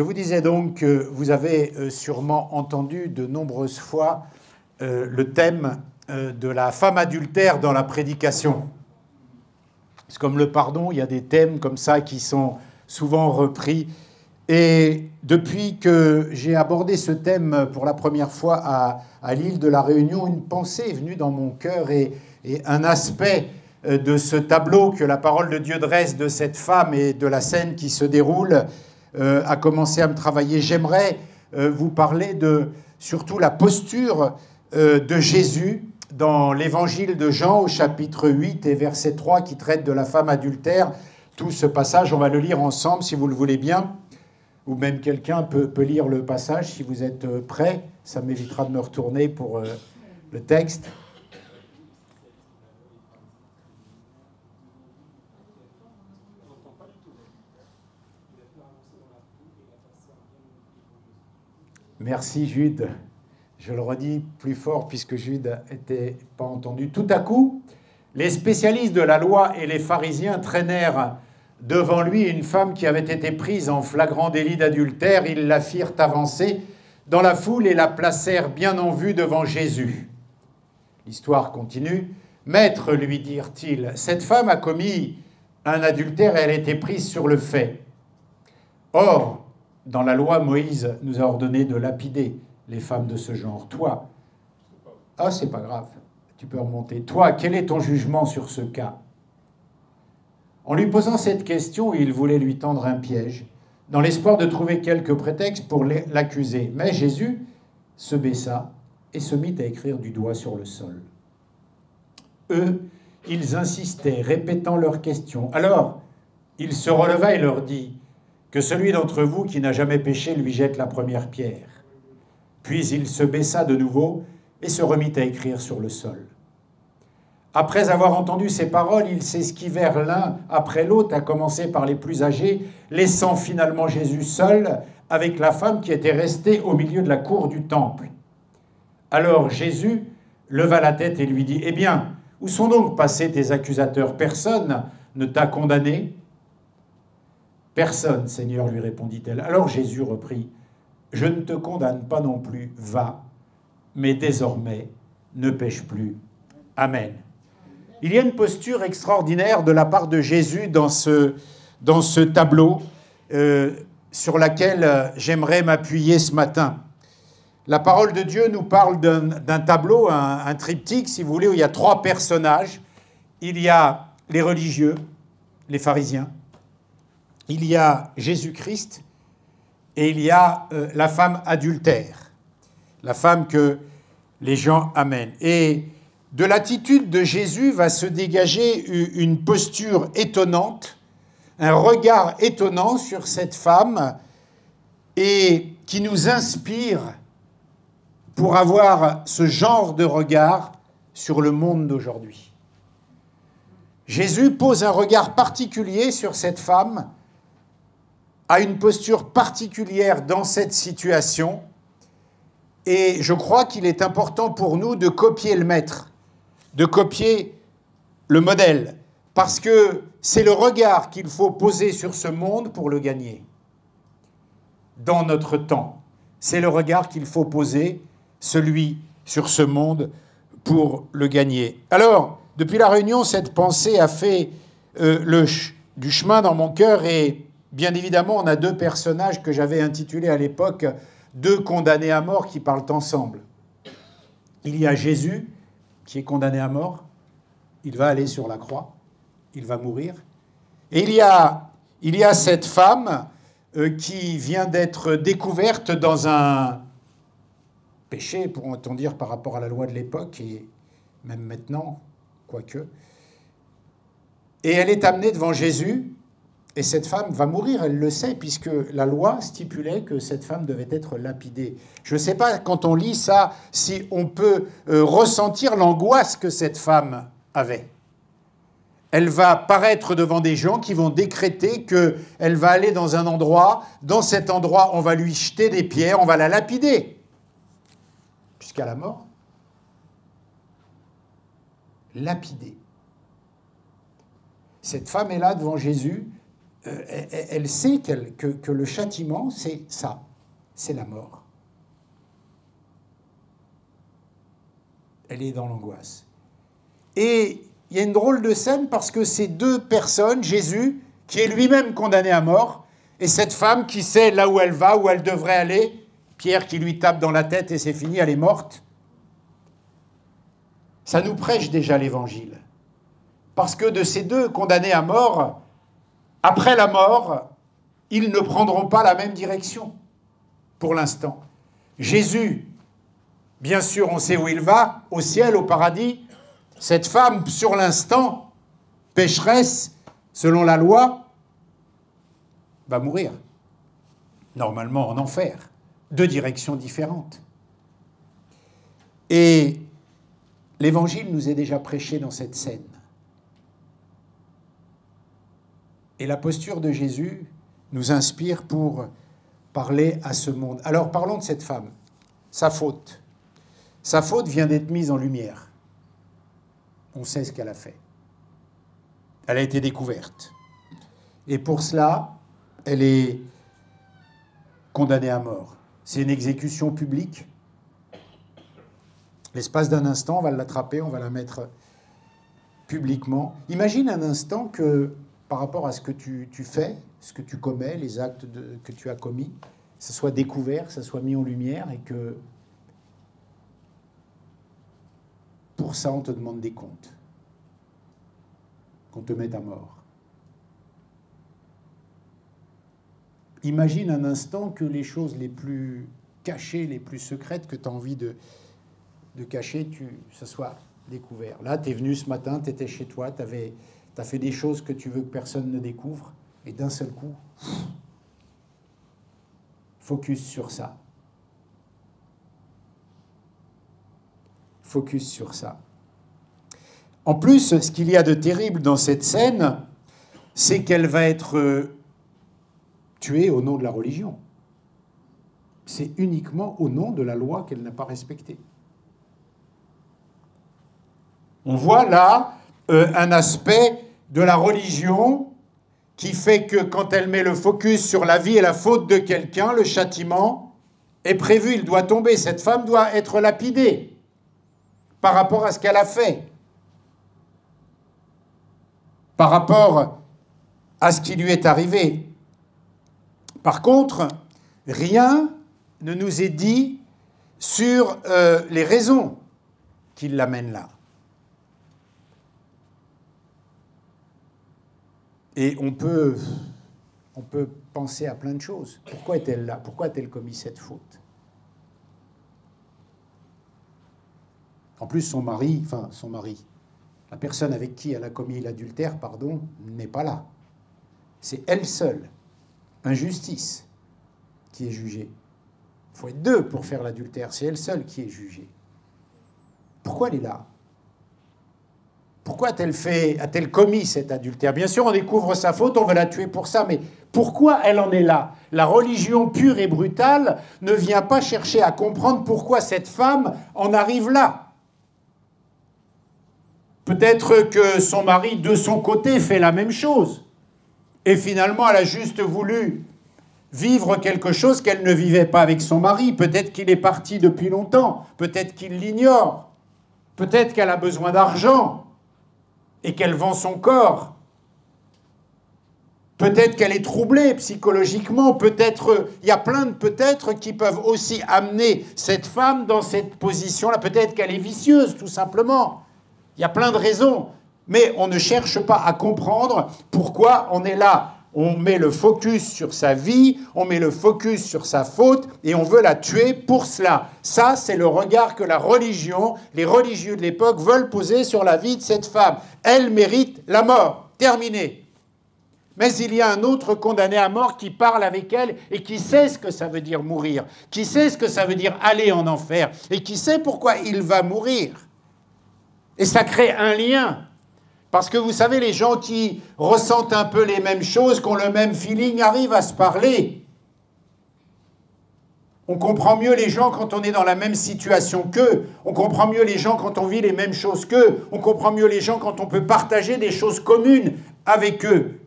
Je vous disais donc que vous avez sûrement entendu de nombreuses fois le thème de la femme adultère dans la prédication. C'est comme le pardon, il y a des thèmes comme ça qui sont souvent repris. Et depuis que j'ai abordé ce thème pour la première fois à l'île de la Réunion, une pensée est venue dans mon cœur et un aspect de ce tableau que la parole de Dieu dresse de cette femme et de la scène qui se déroule a commencé à me travailler. J'aimerais vous parler de surtout la posture de Jésus dans l'évangile de Jean au chapitre 8 et verset 3 qui traite de la femme adultère. Tout ce passage, on va le lire ensemble si vous le voulez bien, ou même quelqu'un peut lire le passage si vous êtes prêts. Ça m'évitera de me retourner pour le texte. Merci Jude. Je le redis plus fort puisque Jude n'était pas entendu. Tout à coup, les spécialistes de la loi et les pharisiens traînèrent devant lui une femme qui avait été prise en flagrant délit d'adultère. Ils la firent avancer dans la foule et la placèrent bien en vue devant Jésus. L'histoire continue. « Maître, lui dirent-ils, cette femme a commis un adultère et elle a été prise sur le fait. Or, dans la loi, Moïse nous a ordonné de lapider les femmes de ce genre. Toi, ah, c'est pas grave, tu peux remonter. Toi, quel est ton jugement sur ce cas ?» En lui posant cette question, il voulait lui tendre un piège, dans l'espoir de trouver quelques prétextes pour l'accuser. Mais Jésus se baissa et se mit à écrire du doigt sur le sol. Eux, ils insistaient, répétant leurs questions. Alors, il se releva et leur dit que celui d'entre vous qui n'a jamais péché lui jette la première pierre. Puis il se baissa de nouveau et se remit à écrire sur le sol. Après avoir entendu ces paroles, ils s'esquivèrent l'un après l'autre, à commencer par les plus âgés, laissant finalement Jésus seul avec la femme qui était restée au milieu de la cour du temple. Alors Jésus leva la tête et lui dit « Eh bien, où sont donc passés tes accusateurs? Personne ne t'a condamné ?» « Personne, Seigneur, lui répondit-elle. Alors Jésus reprit « Je ne te condamne pas non plus, va, mais désormais ne pêche plus. Amen. » Il y a une posture extraordinaire de la part de Jésus dans ce tableau sur laquelle j'aimerais m'appuyer ce matin. La parole de Dieu nous parle d'un tableau, un triptyque, si vous voulez, où il y a trois personnages. Il y a les religieux, les pharisiens. Il y a Jésus-Christ et il y a la femme adultère, la femme que les gens amènent. Et de l'attitude de Jésus va se dégager une posture étonnante, un regard étonnant sur cette femme et qui nous inspire pour avoir ce genre de regard sur le monde d'aujourd'hui. Jésus pose un regard particulier sur cette femme, a une posture particulière dans cette situation, et je crois qu'il est important pour nous de copier le maître, de copier le modèle, parce que c'est le regard qu'il faut poser sur ce monde pour le gagner. Dans notre temps, c'est le regard qu'il faut poser, celui sur ce monde, pour le gagner. Alors, depuis la Réunion, cette pensée a fait du chemin dans mon cœur et bien évidemment, on a deux personnages que j'avais intitulés à l'époque « Deux condamnés à mort qui parlent ensemble ». Il y a Jésus, qui est condamné à mort. Il va aller sur la croix. Il va mourir. Et il y a cette femme qui vient d'être découverte dans un péché, pourrait-on dire, par rapport à la loi de l'époque, et même maintenant, quoique. Et elle est amenée devant Jésus. Et cette femme va mourir, elle le sait, puisque la loi stipulait que cette femme devait être lapidée. Je ne sais pas, quand on lit ça, si on peut ressentir l'angoisse que cette femme avait. Elle va paraître devant des gens qui vont décréter qu'elle va aller dans un endroit, dans cet endroit, on va lui jeter des pierres, on va la lapider, jusqu'à la mort. Lapidée. Cette femme est là devant Jésus, elle sait que le châtiment, c'est ça, c'est la mort. Elle est dans l'angoisse. Et il y a une drôle de scène parce que ces deux personnes, Jésus, qui est lui-même condamné à mort, et cette femme qui sait là où elle va, où elle devrait aller, Pierre qui lui tape dans la tête et c'est fini, elle est morte. Ça nous prêche déjà l'Évangile. Parce que de ces deux condamnés à mort, après la mort, ils ne prendront pas la même direction, pour l'instant. Jésus, bien sûr, on sait où il va, au ciel, au paradis. Cette femme, sur l'instant, pécheresse, selon la loi, va mourir. Normalement en enfer. Deux directions différentes. Et l'Évangile nous est déjà prêché dans cette scène. Et la posture de Jésus nous inspire pour parler à ce monde. Alors parlons de cette femme. Sa faute. Sa faute vient d'être mise en lumière. On sait ce qu'elle a fait. Elle a été découverte. Et pour cela, elle est condamnée à mort. C'est une exécution publique. L'espace d'un instant, on va l'attraper, on va la mettre publiquement. Imagine un instant que, par rapport à ce que tu fais, ce que tu commets, les actes que tu as commis, ça soit découvert, ça soit mis en lumière et que pour ça, on te demande des comptes. Qu'on te mette à mort. Imagine un instant que les choses les plus cachées, les plus secrètes que tu as envie de cacher, ça soit découvert. Là, tu es venu ce matin, tu étais chez toi, tu as fait des choses que tu veux que personne ne découvre, et d'un seul coup, focus sur ça. Focus sur ça. En plus, ce qu'il y a de terrible dans cette scène, c'est qu'elle va être tuée au nom de la religion. C'est uniquement au nom de la loi qu'elle n'a pas respectée. On voit là un aspect de la religion qui fait que quand elle met le focus sur la vie et la faute de quelqu'un, le châtiment est prévu, il doit tomber. Cette femme doit être lapidée par rapport à ce qu'elle a fait, par rapport à ce qui lui est arrivé. Par contre, rien ne nous est dit sur les raisons qui l'amènent là. Et on peut penser à plein de choses. Pourquoi est-elle là? Pourquoi a-t-elle commis cette faute? En plus, son mari, la personne avec qui elle a commis l'adultère, n'est pas là. C'est elle seule, injustice, qui est jugée. Il faut être deux pour faire l'adultère, c'est elle seule qui est jugée. Pourquoi elle est là? Pourquoi a-t-elle commis cet adultère? Bien sûr, on découvre sa faute, on veut la tuer pour ça, mais pourquoi elle en est là? La religion pure et brutale ne vient pas chercher à comprendre pourquoi cette femme en arrive là. Peut-être que son mari, de son côté, fait la même chose. Et finalement, elle a juste voulu vivre quelque chose qu'elle ne vivait pas avec son mari. Peut-être qu'il est parti depuis longtemps. Peut-être qu'il l'ignore. Peut-être qu'elle a besoin d'argent et qu'elle vend son corps. Peut-être qu'elle est troublée psychologiquement. Peut-être, il y a plein de peut-être qui peuvent aussi amener cette femme dans cette position-là. Peut-être qu'elle est vicieuse, tout simplement. Il y a plein de raisons, mais on ne cherche pas à comprendre pourquoi on est là. On met le focus sur sa vie, on met le focus sur sa faute, et on veut la tuer pour cela. Ça, c'est le regard que la religion, les religieux de l'époque veulent poser sur la vie de cette femme. Elle mérite la mort. Terminé. Mais il y a un autre condamné à mort qui parle avec elle et qui sait ce que ça veut dire mourir, qui sait ce que ça veut dire aller en enfer, et qui sait pourquoi il va mourir. Et ça crée un lien. Parce que vous savez, les gens qui ressentent un peu les mêmes choses, qui ont le même feeling, arrivent à se parler. On comprend mieux les gens quand on est dans la même situation qu'eux. On comprend mieux les gens quand on vit les mêmes choses qu'eux. On comprend mieux les gens quand on peut partager des choses communes avec eux.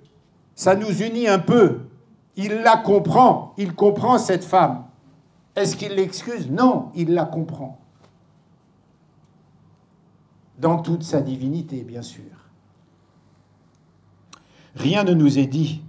Ça nous unit un peu. Il la comprend. Il comprend cette femme. Est-ce qu'il l'excuse? Non, il la comprend. Dans toute sa divinité, bien sûr. Rien ne nous est dit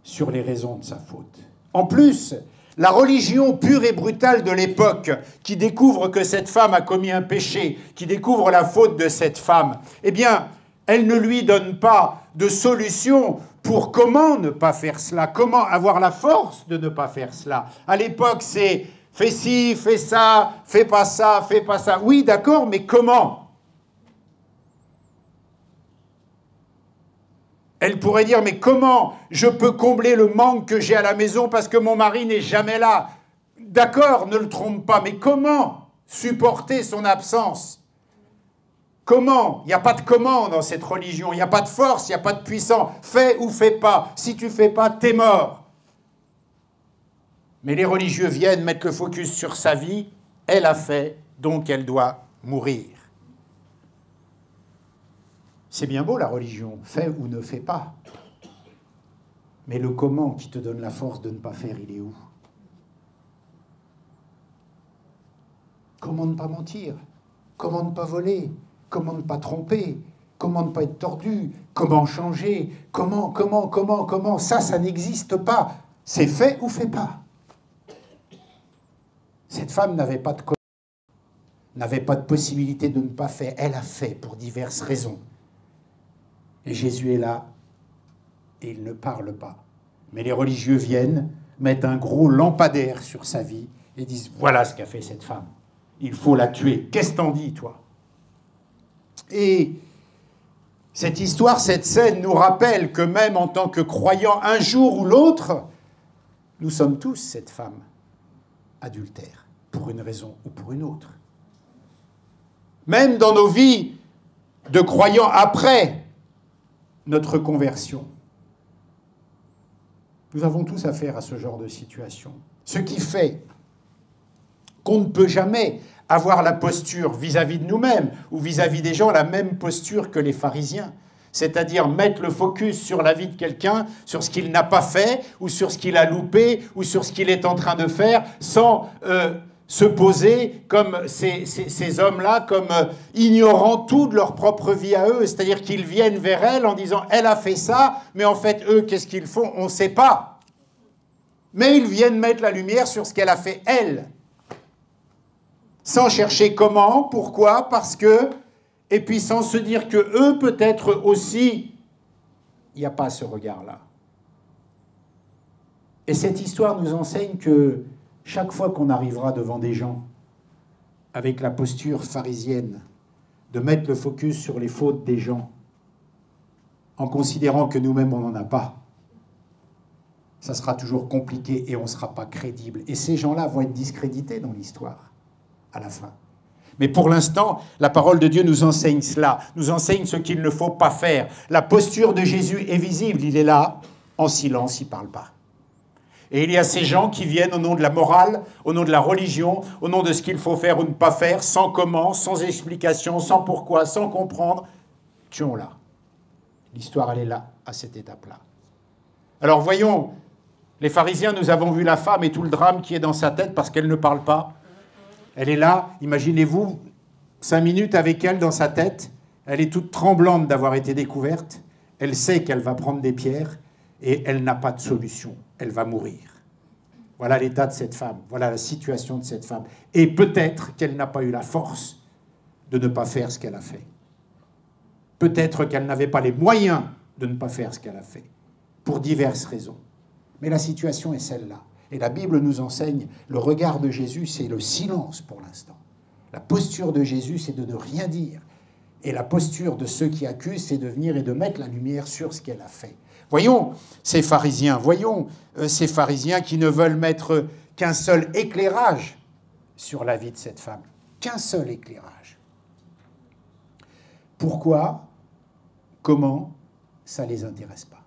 sur les raisons de sa faute. En plus, la religion pure et brutale de l'époque, qui découvre que cette femme a commis un péché, qui découvre la faute de cette femme, eh bien, elle ne lui donne pas de solution pour comment ne pas faire cela, comment avoir la force de ne pas faire cela. À l'époque, c'est fais ci, fais ça, fais pas ça, fais pas ça. Oui, d'accord, mais comment ? Elle pourrait dire, mais comment je peux combler le manque que j'ai à la maison parce que mon mari n'est jamais là? D'accord, ne le trompe pas, mais comment supporter son absence? Comment? Il n'y a pas de comment dans cette religion, il n'y a pas de force, il n'y a pas de puissance. Fais ou fais pas. Si tu fais pas, t'es mort. Mais les religieux viennent mettre le focus sur sa vie. Elle a fait, donc elle doit mourir. C'est bien beau la religion, fais ou ne fais pas. Mais le comment qui te donne la force de ne pas faire, il est où? Comment ne pas mentir? Comment ne pas voler? Comment ne pas tromper? Comment ne pas être tordu? Comment changer? Comment? Ça n'existe pas. C'est fait ou fait pas. Cette femme n'avait pas de n'avait pas de possibilité de ne pas faire. Elle a fait pour diverses raisons. Et Jésus est là, et il ne parle pas. Mais les religieux viennent, mettent un gros lampadaire sur sa vie, et disent, voilà ce qu'a fait cette femme. Il faut la tuer. Qu'est-ce que t'en dis, toi? Et cette histoire, cette scène nous rappelle que même en tant que croyants, un jour ou l'autre, nous sommes tous cette femme adultère, pour une raison ou pour une autre. Même dans nos vies de croyants après notre conversion. Nous avons tous affaire à ce genre de situation. Ce qui fait qu'on ne peut jamais avoir la posture vis-à-vis de nous-mêmes ou vis-à-vis des gens, la même posture que les pharisiens. C'est-à-dire mettre le focus sur la vie de quelqu'un, sur ce qu'il n'a pas fait, ou sur ce qu'il a loupé, ou sur ce qu'il est en train de faire, sans se poser comme ces hommes-là, comme ignorant tout de leur propre vie à eux. C'est-à-dire qu'ils viennent vers elle en disant « elle a fait ça », mais en fait, eux, qu'est-ce qu'ils font? On ne sait pas. Mais ils viennent mettre la lumière sur ce qu'elle a fait, elle. Sans chercher comment, pourquoi, parce que, et puis sans se dire que eux, peut-être aussi, il n'y a pas ce regard-là. Et cette histoire nous enseigne que chaque fois qu'on arrivera devant des gens avec la posture pharisienne de mettre le focus sur les fautes des gens en considérant que nous-mêmes on n'en a pas, ça sera toujours compliqué et on ne sera pas crédible. Et ces gens-là vont être discrédités dans l'histoire à la fin. Mais pour l'instant, la parole de Dieu nous enseigne cela, nous enseigne ce qu'il ne faut pas faire. La posture de Jésus est visible, il est là, en silence, il ne parle pas. Et il y a ces gens qui viennent au nom de la morale, au nom de la religion, au nom de ce qu'il faut faire ou ne pas faire, sans comment, sans explication, sans pourquoi, sans comprendre. Tuons-la. L'histoire, elle est là, à cette étape-là. Alors voyons, les pharisiens, nous avons vu la femme et tout le drame qui est dans sa tête parce qu'elle ne parle pas. Elle est là, imaginez-vous, 5 minutes avec elle dans sa tête. Elle est toute tremblante d'avoir été découverte. Elle sait qu'elle va prendre des pierres et elle n'a pas de solution. Elle va mourir. Voilà l'état de cette femme. Voilà la situation de cette femme. Et peut-être qu'elle n'a pas eu la force de ne pas faire ce qu'elle a fait. Peut-être qu'elle n'avait pas les moyens de ne pas faire ce qu'elle a fait, pour diverses raisons. Mais la situation est celle-là. Et la Bible nous enseigne, le regard de Jésus, c'est le silence pour l'instant. La posture de Jésus, c'est de ne rien dire. Et la posture de ceux qui accusent, c'est de venir et de mettre la lumière sur ce qu'elle a fait. Voyons ces pharisiens qui ne veulent mettre qu'un seul éclairage sur la vie de cette femme. Qu'un seul éclairage. Pourquoi? Comment? Ça ne les intéresse pas.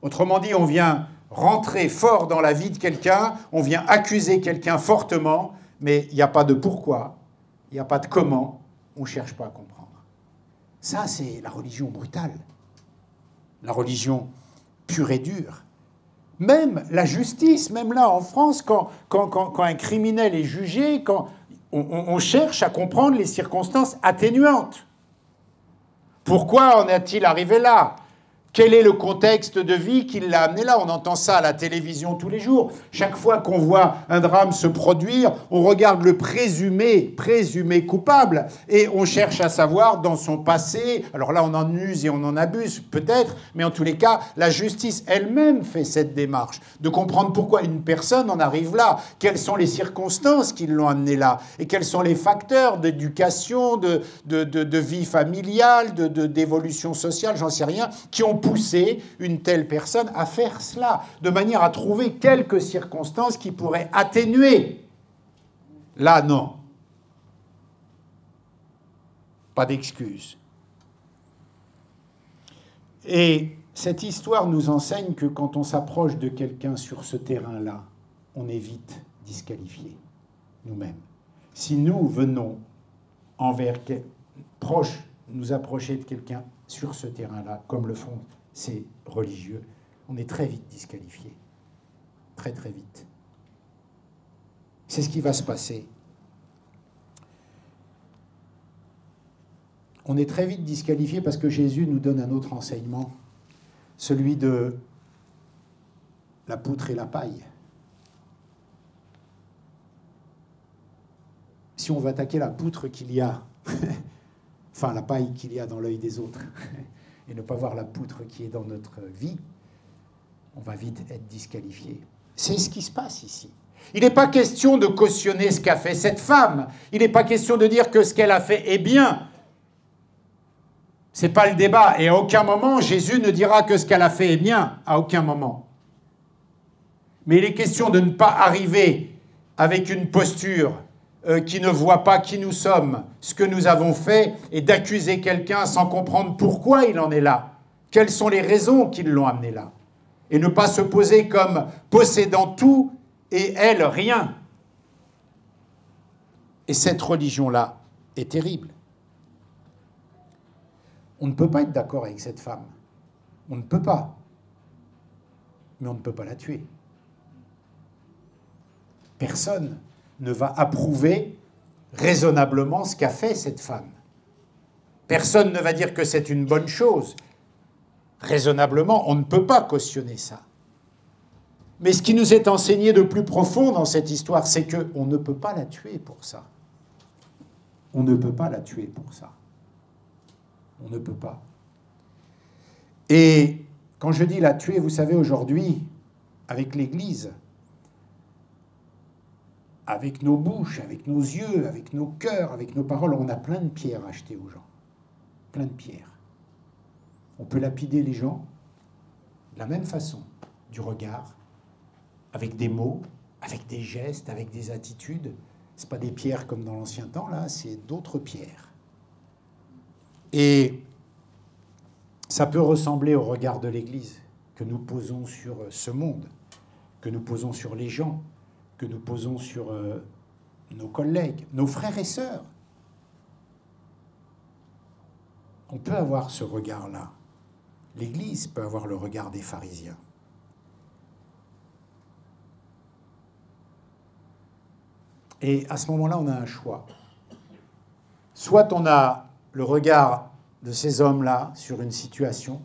Autrement dit, on vient rentrer fort dans la vie de quelqu'un, on vient accuser quelqu'un fortement, mais il n'y a pas de pourquoi, il n'y a pas de comment, on ne cherche pas à comprendre. Ça, c'est la religion brutale. la religion pure et dure. Même la justice, même là en France, quand un criminel est jugé, quand on cherche à comprendre les circonstances atténuantes. Pourquoi en est-il arrivé là ? Quel est le contexte de vie qui l'a amené là? On entend ça à la télévision tous les jours. Chaque fois qu'on voit un drame se produire, on regarde le présumé coupable et on cherche à savoir dans son passé. Alors là, on en use et on en abuse peut-être, mais en tous les cas, la justice elle-même fait cette démarche de comprendre pourquoi une personne en arrive là, quelles sont les circonstances qui l'ont amené là et quels sont les facteurs d'éducation, de vie familiale, d'évolution sociale, j'en sais rien, qui ont pousser une telle personne à faire cela, de manière à trouver quelques circonstances qui pourraient atténuer. Là, non. Pas d'excuse. Et cette histoire nous enseigne que quand on s'approche de quelqu'un sur ce terrain-là, on est vite disqualifié, nous-mêmes. Si nous venons nous approcher de quelqu'un sur ce terrain-là, comme le font ces religieux, on est très vite disqualifié. Très, très vite. C'est ce qui va se passer. On est très vite disqualifié parce que Jésus nous donne un autre enseignement, celui de la poutre et la paille. Si on veut attaquer la poutre qu'il y a, enfin la paille qu'il y a dans l'œil des autres, et ne pas voir la poutre qui est dans notre vie, on va vite être disqualifié. C'est ce qui se passe ici. Il n'est pas question de cautionner ce qu'a fait cette femme. Il n'est pas question de dire que ce qu'elle a fait est bien. Ce n'est pas le débat. Et à aucun moment, Jésus ne dira que ce qu'elle a fait est bien. À aucun moment. Mais il est question de ne pas arriver avec une posture qui ne voit pas qui nous sommes, ce que nous avons fait, et d'accuser quelqu'un sans comprendre pourquoi il en est là. Quelles sont les raisons qui l'ont amené là? Et ne pas se poser comme possédant tout et elle rien. Et cette religion-là est terrible. On ne peut pas être d'accord avec cette femme. On ne peut pas. Mais on ne peut pas la tuer. Personne ne va approuver raisonnablement ce qu'a fait cette femme. Personne ne va dire que c'est une bonne chose. Raisonnablement, on ne peut pas cautionner ça. Mais ce qui nous est enseigné de plus profond dans cette histoire, c'est qu'on ne peut pas la tuer pour ça. On ne peut pas la tuer pour ça. On ne peut pas. Et quand je dis la tuer, vous savez, aujourd'hui, avec l'Église, avec nos bouches, avec nos yeux, avec nos cœurs, avec nos paroles, on a plein de pierres à acheter aux gens. Plein de pierres. On peut lapider les gens de la même façon, du regard, avec des mots, avec des gestes, avec des attitudes. Ce ne sont pas des pierres comme dans l'ancien temps, là, c'est d'autres pierres. Et ça peut ressembler au regard de l'Église que nous posons sur ce monde, que nous posons sur les gens, que nous posons sur nos collègues, nos frères et sœurs. On peut avoir ce regard-là. L'Église peut avoir le regard des pharisiens. Et à ce moment-là, on a un choix. Soit on a le regard de ces hommes-là sur une situation,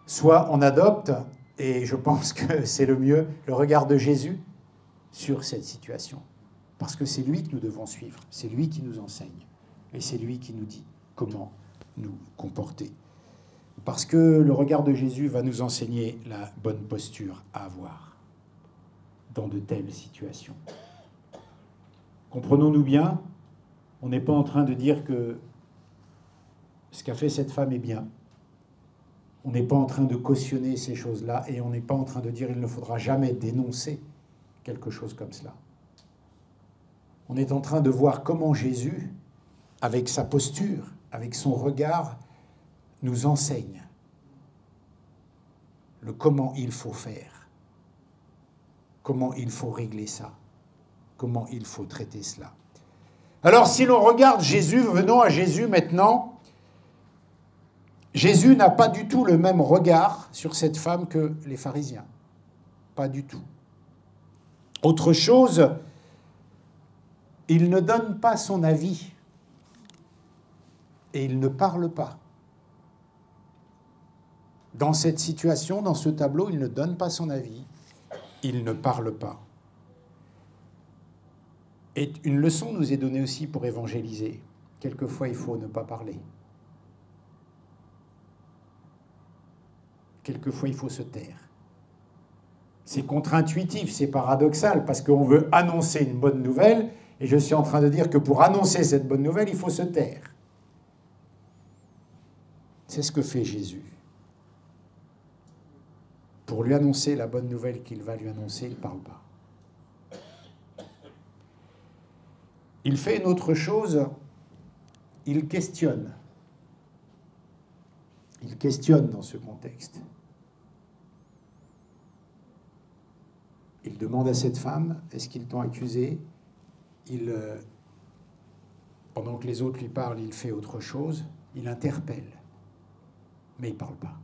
soit on adopte, et je pense que c'est le mieux, le regard de Jésus sur cette situation. Parce que c'est lui que nous devons suivre, c'est lui qui nous enseigne, et c'est lui qui nous dit comment nous comporter. Parce que le regard de Jésus va nous enseigner la bonne posture à avoir dans de telles situations. Comprenons-nous bien, on n'est pas en train de dire que ce qu'a fait cette femme est bien. On n'est pas en train de cautionner ces choses-là et on n'est pas en train de dire qu'il ne faudra jamais dénoncer quelque chose comme cela. On est en train de voir comment Jésus, avec sa posture, avec son regard, nous enseigne le comment il faut faire, comment il faut régler ça, comment il faut traiter cela. Alors si l'on regarde Jésus, venons à Jésus maintenant, Jésus n'a pas du tout le même regard sur cette femme que les pharisiens. Pas du tout. Autre chose, il ne donne pas son avis et il ne parle pas. Dans cette situation, dans ce tableau, il ne donne pas son avis, il ne parle pas. Et une leçon nous est donnée aussi pour évangéliser. Quelquefois, il faut ne pas parler. Quelquefois, il faut se taire. C'est contre-intuitif, c'est paradoxal, parce qu'on veut annoncer une bonne nouvelle, et je suis en train de dire que pour annoncer cette bonne nouvelle, il faut se taire. C'est ce que fait Jésus. Pour lui annoncer la bonne nouvelle qu'il va lui annoncer, il ne parle pas. Il fait une autre chose, il questionne. Il questionne dans ce contexte. Il demande à cette femme, est-ce qu'ils t'ont accusé? Pendant que les autres lui parlent, il fait autre chose, il interpelle, mais il ne parle pas.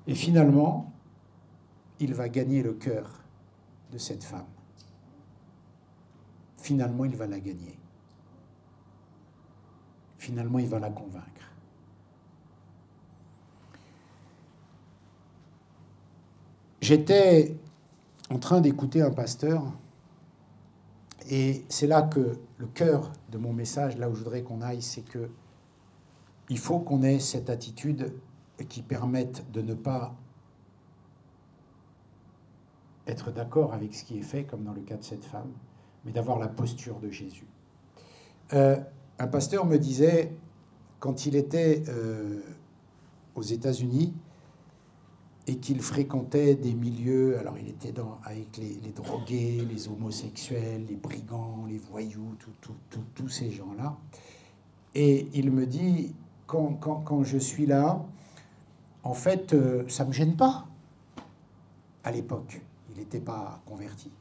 Et finalement, il va gagner le cœur de cette femme. Finalement, il va la gagner. Finalement, il va la convaincre. J'étais en train d'écouter un pasteur, et c'est là que le cœur de mon message, là où je voudrais qu'on aille, c'est que il faut qu'on ait cette attitude qui permette de ne pas être d'accord avec ce qui est fait, comme dans le cas de cette femme, mais d'avoir la posture de Jésus. Un pasteur me disait, quand il était aux États-Unis et qu'il fréquentait des milieux, alors il était avec les drogués, les homosexuels, les brigands, les voyous, tous ces gens-là, et il me dit, quand je suis là, en fait, ça ne me gêne pas. À l'époque, il n'était pas converti.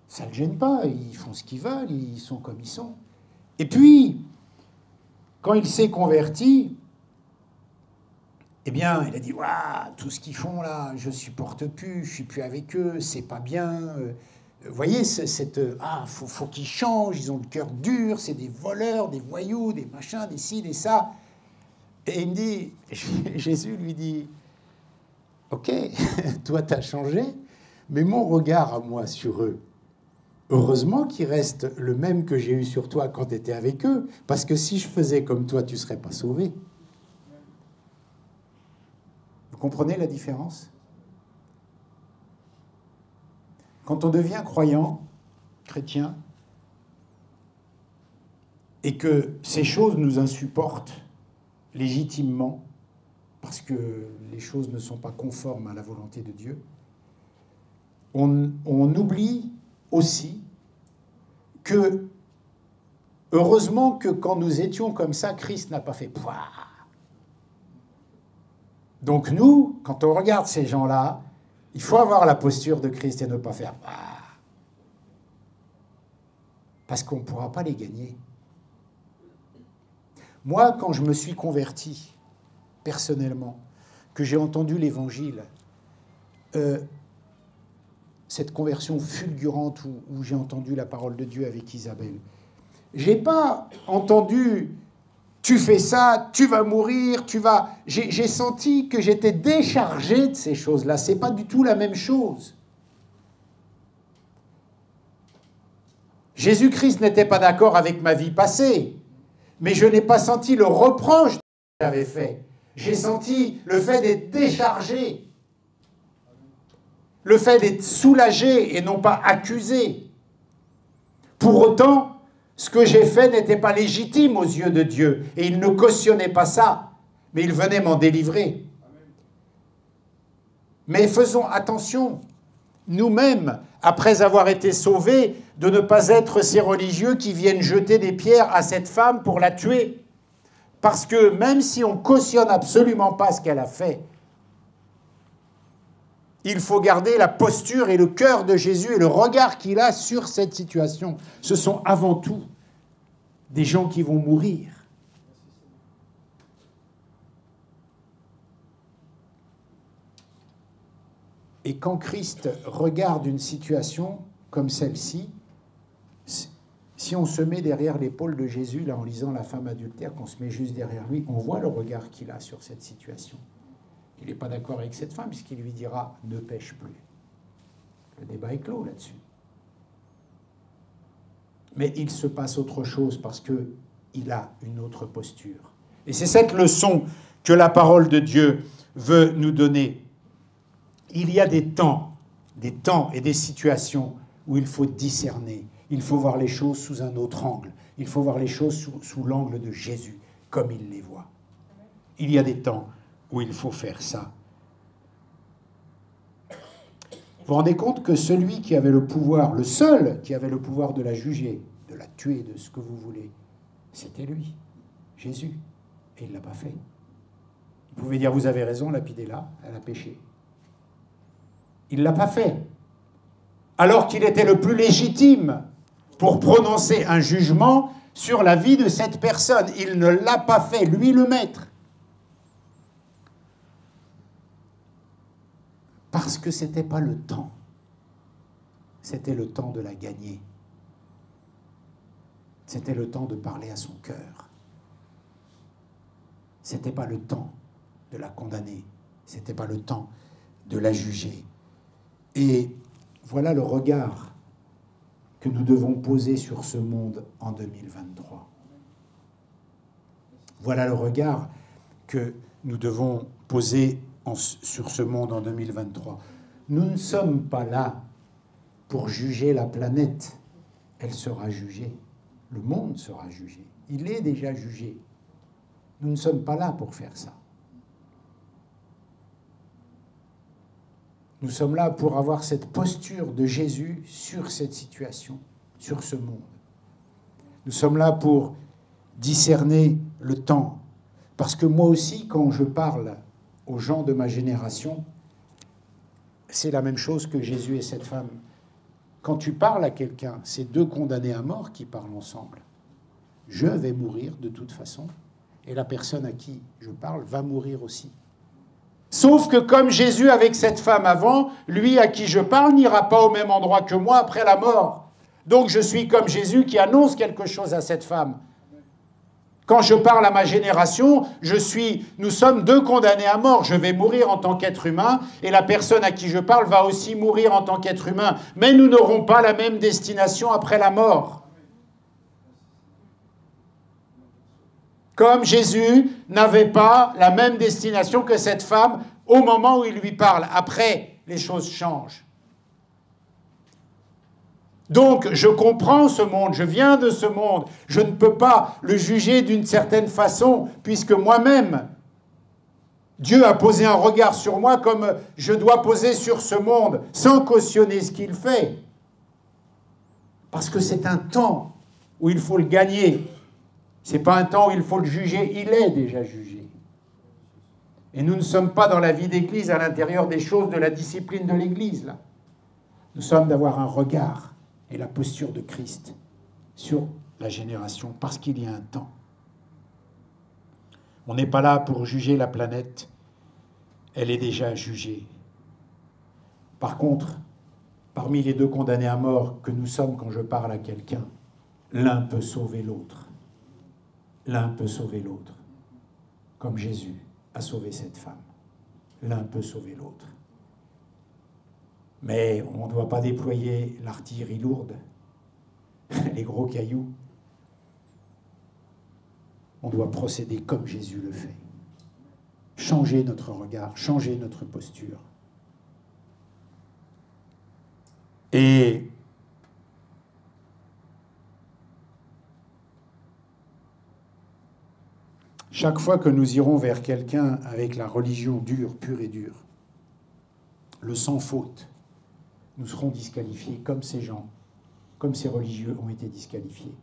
Ça ne le gêne pas, ils font ce qu'ils veulent, ils sont comme ils sont. Et puis, quand il s'est converti, eh bien, il a dit, waouh, tout ce qu'ils font là, je ne supporte plus, je ne suis plus avec eux, c'est pas bien. Vous voyez, faut qu'ils changent, ils ont le cœur dur, c'est des voleurs, des voyous, des machins, des ci, des ça. Et il me dit, Jésus lui dit, ok, toi t'as changé, mais mon regard à moi sur eux, heureusement qu'il reste le même que j'ai eu sur toi quand tu étais avec eux, parce que si je faisais comme toi, tu ne serais pas sauvé. Vous comprenez la différence? Quand on devient croyant, chrétien, et que ces choses nous insupportent légitimement, parce que les choses ne sont pas conformes à la volonté de Dieu, on oublie aussi que, heureusement que quand nous étions comme ça, Christ n'a pas fait pouah. Donc nous, quand on regarde ces gens-là, il faut avoir la posture de Christ et ne pas faire pouah. Parce qu'on ne pourra pas les gagner. Moi, quand je me suis converti, personnellement, que j'ai entendu l'Évangile, cette conversion fulgurante où j'ai entendu la parole de Dieu avec Isabelle, j'ai pas entendu « tu fais ça, tu vas mourir, tu vas... » J'ai senti que j'étais déchargé de ces choses-là. C'est pas du tout la même chose. Jésus-Christ n'était pas d'accord avec ma vie passée, mais je n'ai pas senti le reproche que j'avais fait. J'ai senti le fait d'être déchargé, le fait d'être soulagé et non pas accusé. Pour autant, ce que j'ai fait n'était pas légitime aux yeux de Dieu, et il ne cautionnait pas ça, mais il venait m'en délivrer. Mais faisons attention, nous-mêmes, après avoir été sauvés, de ne pas être ces religieux qui viennent jeter des pierres à cette femme pour la tuer. Parce que même si on ne cautionne absolument pas ce qu'elle a fait, il faut garder la posture et le cœur de Jésus et le regard qu'il a sur cette situation. Ce sont avant tout des gens qui vont mourir. Et quand Christ regarde une situation comme celle-ci, si on se met derrière l'épaule de Jésus, là, en lisant la femme adultère, qu'on se met juste derrière lui, on voit le regard qu'il a sur cette situation. Il n'est pas d'accord avec cette femme, puisqu'il lui dira « ne pêche plus ». Le débat est clos là-dessus. Mais il se passe autre chose parce qu'il a une autre posture. Et c'est cette leçon que la parole de Dieu veut nous donner. Il y a des temps et des situations où il faut discerner. Il faut voir les choses sous un autre angle. Il faut voir les choses sous l'angle de Jésus, comme il les voit. Il y a des temps où il faut faire ça. Vous vous rendez compte que celui qui avait le pouvoir, le seul qui avait le pouvoir de la juger, de la tuer, de ce que vous voulez, c'était lui, Jésus. Et il ne l'a pas fait. Il pouvait dire, vous avez raison, lapidez-la, elle a péché. Il ne l'a pas fait. Alors qu'il était le plus légitime pour prononcer un jugement sur la vie de cette personne. Il ne l'a pas fait, lui le maître. Parce que ce n'était pas le temps. C'était le temps de la gagner. C'était le temps de parler à son cœur. Ce n'était pas le temps de la condamner. Ce n'était pas le temps de la juger. Et voilà le regard que nous devons poser sur ce monde en 2023. Voilà le regard que nous devons poser sur ce monde en 2023. Nous ne sommes pas là pour juger la planète. Elle sera jugée. Le monde sera jugé. Il est déjà jugé. Nous ne sommes pas là pour faire ça. Nous sommes là pour avoir cette posture de Jésus sur cette situation, sur ce monde. Nous sommes là pour discerner le temps. Parce que moi aussi, quand je parle aux gens de ma génération, c'est la même chose que Jésus et cette femme. Quand tu parles à quelqu'un, c'est deux condamnés à mort qui parlent ensemble. Je vais mourir de toute façon, et la personne à qui je parle va mourir aussi. Sauf que comme Jésus avec cette femme avant, lui à qui je parle n'ira pas au même endroit que moi après la mort. Donc je suis comme Jésus qui annonce quelque chose à cette femme. Quand je parle à ma génération, nous sommes deux condamnés à mort. Je vais mourir en tant qu'être humain et la personne à qui je parle va aussi mourir en tant qu'être humain. Mais nous n'aurons pas la même destination après la mort. Comme Jésus n'avait pas la même destination que cette femme au moment où il lui parle. Après, les choses changent. Donc, je comprends ce monde, je viens de ce monde, je ne peux pas le juger d'une certaine façon, puisque moi-même, Dieu a posé un regard sur moi comme je dois poser sur ce monde, sans cautionner ce qu'il fait. Parce que c'est un temps où il faut le gagner. Ce n'est pas un temps où il faut le juger, il est déjà jugé. Et nous ne sommes pas dans la vie d'Église, à l'intérieur des choses de la discipline de l'Église, là. Nous sommes d'avoir un regard et la posture de Christ sur la génération, parce qu'il y a un temps. On n'est pas là pour juger la planète, elle est déjà jugée. Par contre, parmi les deux condamnés à mort que nous sommes quand je parle à quelqu'un, l'un peut sauver l'autre. L'un peut sauver l'autre, comme Jésus a sauvé cette femme. L'un peut sauver l'autre. Mais on ne doit pas déployer l'artillerie lourde, les gros cailloux. On doit procéder comme Jésus le fait. Changer notre regard, changer notre posture. Et chaque fois que nous irons vers quelqu'un avec la religion dure, pure et dure, le sans faute, nous serons disqualifiés comme ces gens, comme ces religieux ont été disqualifiés.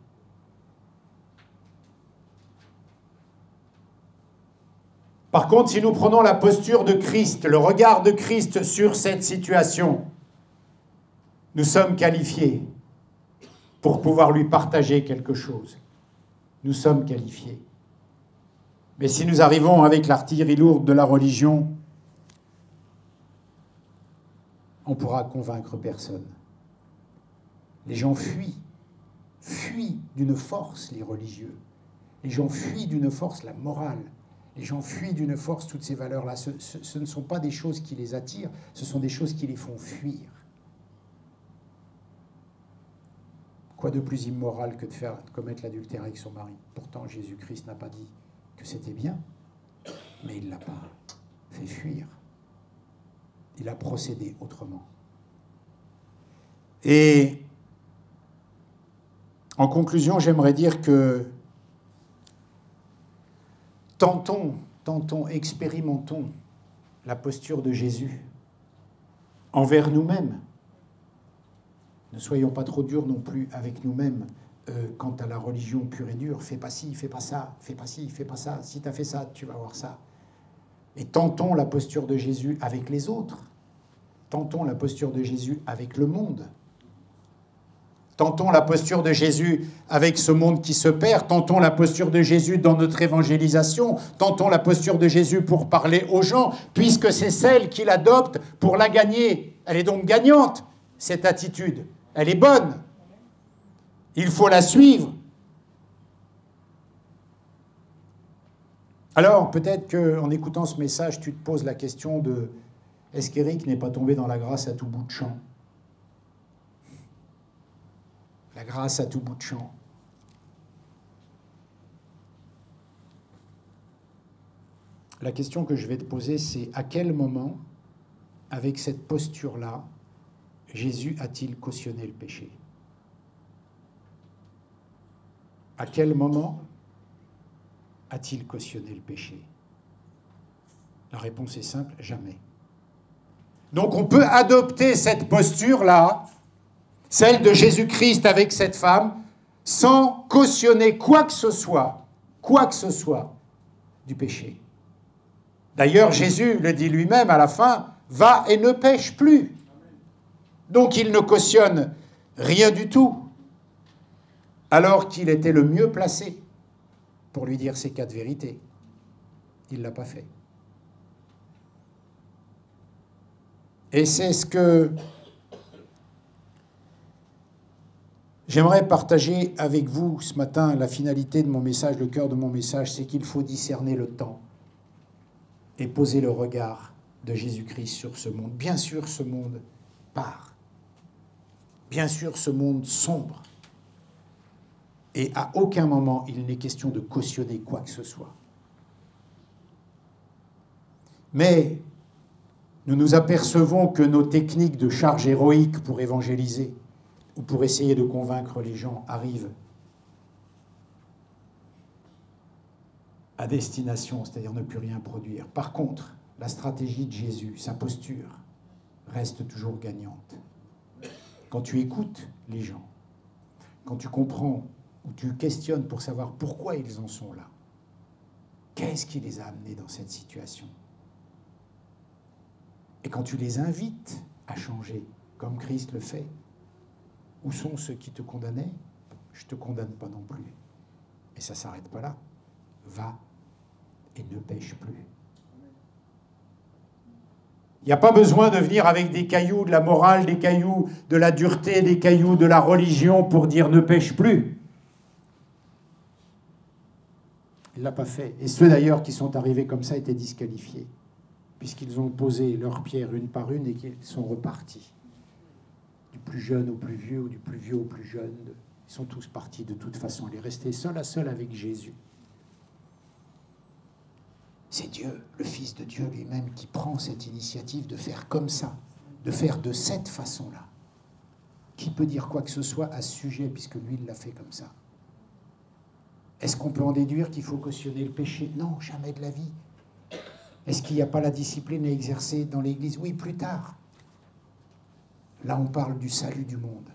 Par contre, si nous prenons la posture de Christ, le regard de Christ sur cette situation, nous sommes qualifiés pour pouvoir lui partager quelque chose. Nous sommes qualifiés. Mais si nous arrivons avec l'artillerie lourde de la religion, on ne pourra convaincre personne. Les gens fuient d'une force les religieux. Les gens fuient d'une force la morale. Les gens fuient d'une force toutes ces valeurs-là. Ce ne sont pas des choses qui les attirent, ce sont des choses qui les font fuir. Quoi de plus immoral que de commettre l'adultère avec son mari? Pourtant, Jésus-Christ n'a pas dit que c'était bien, mais il ne l'a pas fait fuir. Il a procédé autrement. Et en conclusion, j'aimerais dire que tentons, expérimentons la posture de Jésus envers nous-mêmes. Ne soyons pas trop durs non plus avec nous-mêmes quant à la religion pure et dure. Fais pas ci, fais pas ça, fais pas ci, fais pas ça. Si tu as fait ça, tu vas voir ça. Et tentons la posture de Jésus avec les autres. Tentons la posture de Jésus avec le monde. Tentons la posture de Jésus avec ce monde qui se perd. Tentons la posture de Jésus dans notre évangélisation. Tentons la posture de Jésus pour parler aux gens, puisque c'est celle qu'il adopte pour la gagner. Elle est donc gagnante, cette attitude. Elle est bonne. Il faut la suivre. Alors, peut-être qu'en écoutant ce message, tu te poses la question de « Est-ce qu'Éric n'est pas tombé dans la grâce à tout bout de champ ?» La grâce à tout bout de champ. La question que je vais te poser, c'est à quel moment, avec cette posture-là, Jésus a-t-il cautionné le péché? À quel moment a-t-il cautionné le péché? La réponse est simple, jamais. Donc on peut adopter cette posture-là, celle de Jésus-Christ avec cette femme, sans cautionner quoi que ce soit du péché. D'ailleurs, Jésus le dit lui-même à la fin, « Va et ne pêche plus ». Donc il ne cautionne rien du tout, alors qu'il était le mieux placé pour lui dire ces 4 vérités. Il ne l'a pas fait. Et c'est ce que j'aimerais partager avec vous ce matin. La finalité de mon message, le cœur de mon message, c'est qu'il faut discerner le temps et poser le regard de Jésus-Christ sur ce monde. Bien sûr, ce monde part. Bien sûr, ce monde sombre. Et à aucun moment, il n'est question de cautionner quoi que ce soit. Mais nous nous apercevons que nos techniques de charge héroïque pour évangéliser ou pour essayer de convaincre les gens arrivent à destination, c'est-à-dire ne plus rien produire. Par contre, la stratégie de Jésus, sa posture, reste toujours gagnante. Quand tu écoutes les gens, quand tu comprends ou tu questionnes pour savoir pourquoi ils en sont là, qu'est-ce qui les a amenés dans cette situation? Et quand tu les invites à changer, comme Christ le fait, où sont ceux qui te condamnaient? Je ne te condamne pas non plus. Et ça ne s'arrête pas là. Va et ne pêche plus. Il n'y a pas besoin de venir avec des cailloux de la morale, des cailloux de la dureté, des cailloux de la religion pour dire ne pêche plus. Il ne l'a pas fait. Et ceux d'ailleurs qui sont arrivés comme ça étaient disqualifiés, puisqu'ils ont posé leurs pierres une par une et qu'ils sont repartis. Du plus jeune au plus vieux, ou du plus vieux au plus jeune, ils sont tous partis de toute façon. Il est resté seul à seul avec Jésus. C'est Dieu, le Fils de Dieu lui-même, qui prend cette initiative de faire comme ça, de faire de cette façon-là. Qui peut dire quoi que ce soit à ce sujet, puisque lui, il l'a fait comme ça? Est-ce qu'on peut en déduire qu'il faut cautionner le péché? Non, jamais de la vie. Est-ce qu'il n'y a pas la discipline à exercer dans l'Église? Oui, plus tard. Là, on parle du salut du monde.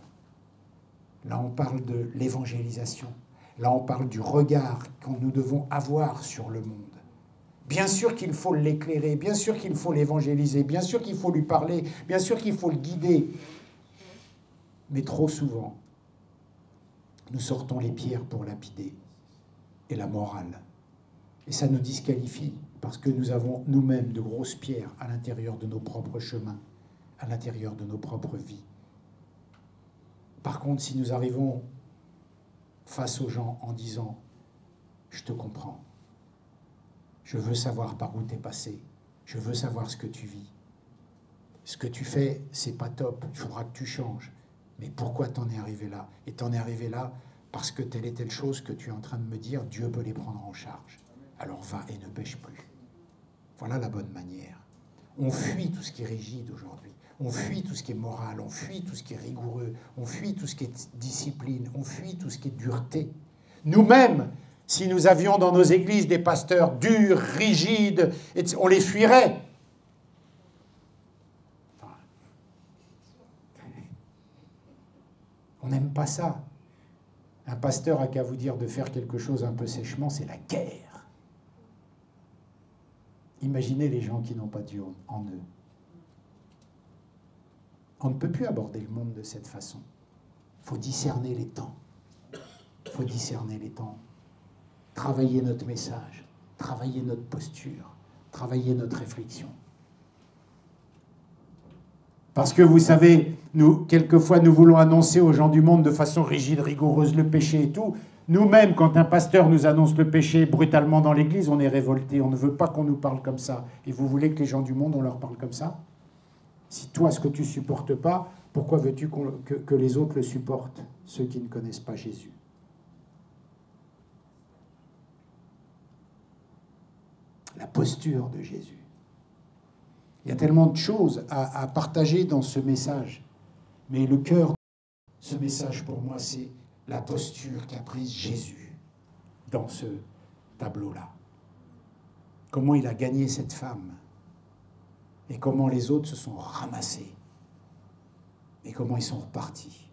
Là, on parle de l'évangélisation. Là, on parle du regard que nous devons avoir sur le monde. Bien sûr qu'il faut l'éclairer, bien sûr qu'il faut l'évangéliser, bien sûr qu'il faut lui parler, bien sûr qu'il faut le guider. Mais trop souvent, nous sortons les pierres pour lapider et la morale. Et ça nous disqualifie parce que nous avons nous-mêmes de grosses pierres à l'intérieur de nos propres chemins, à à l'intérieur de nos propres vies. Par contre, si nous arrivons face aux gens en disant « Je te comprends, je veux savoir par où tu es passé, je veux savoir ce que tu vis. Ce que tu fais, c'est pas top, il faudra que tu changes. Mais pourquoi t'en es arrivé là? Et t'en es arrivé là parce que telle et telle chose que tu es en train de me dire, Dieu peut les prendre en charge. Alors va et ne pêche plus. » Voilà la bonne manière. On fuit tout ce qui est rigide aujourd'hui. On fuit tout ce qui est moral, on fuit tout ce qui est rigoureux, on fuit tout ce qui est discipline, on fuit tout ce qui est dureté. Nous-mêmes, si nous avions dans nos églises des pasteurs durs, rigides, on les fuirait. On n'aime pas ça. Un pasteur a qu'à vous dire de faire quelque chose un peu sèchement, c'est la guerre. Imaginez les gens qui n'ont pas Dieu en eux. On ne peut plus aborder le monde de cette façon. Il faut discerner les temps. Il faut discerner les temps. Travailler notre message, travailler notre posture, travailler notre réflexion. Parce que vous savez, nous, quelquefois, nous voulons annoncer aux gens du monde de façon rigide, rigoureuse, le péché et tout. Nous-mêmes, quand un pasteur nous annonce le péché brutalement dans l'église, on est révolté. On ne veut pas qu'on nous parle comme ça. Et vous voulez que les gens du monde, on leur parle comme ça? Si toi, ce que tu ne supportes pas, pourquoi veux-tu que les autres le supportent, ceux qui ne connaissent pas Jésus? La posture de Jésus. Il y a tellement de choses à partager dans ce message. Mais le cœur de ce message, pour moi, c'est la posture qu'a prise Jésus dans ce tableau-là. Comment il a gagné cette femme. Et comment les autres se sont ramassés. Et comment ils sont repartis.